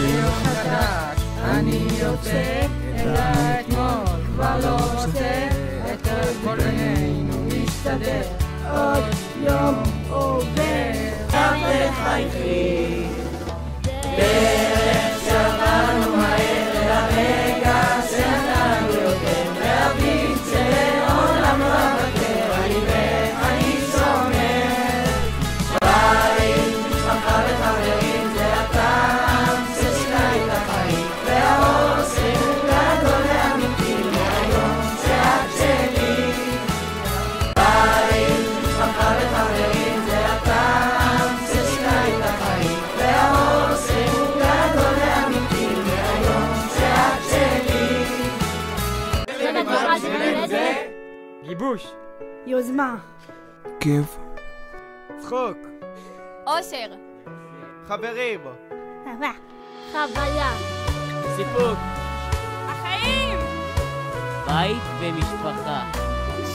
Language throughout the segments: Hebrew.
יום חדש, אני יוצא אל האתמול, כבר לא רוצה את כל בינינו מסתדר, עוד יום עובר, כך לחייכי דרך שעברנו מהר אל הרגע שנתנו יותר, להבין שעולם לא אוותר, אני מת, אני שומר בית, משפחה וחברים, זה הטעם ששינה את החיים, והאוסף גדול ואמיתי מהיום שאת שלי. בית, משפחה וחברים, זה הטעם ששינה את החיים, והאוסף גדול ואמיתי מהיום שאת שלי. גיבוש, יוזמה, כיף, צחוק, אושר, חברים, אהבה, חוויה, סיפוק, החיים, בית ומשפחה,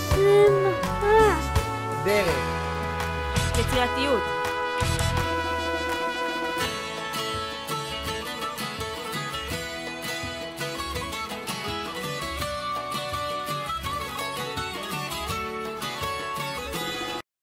שמחה, דרך, יצירתיות,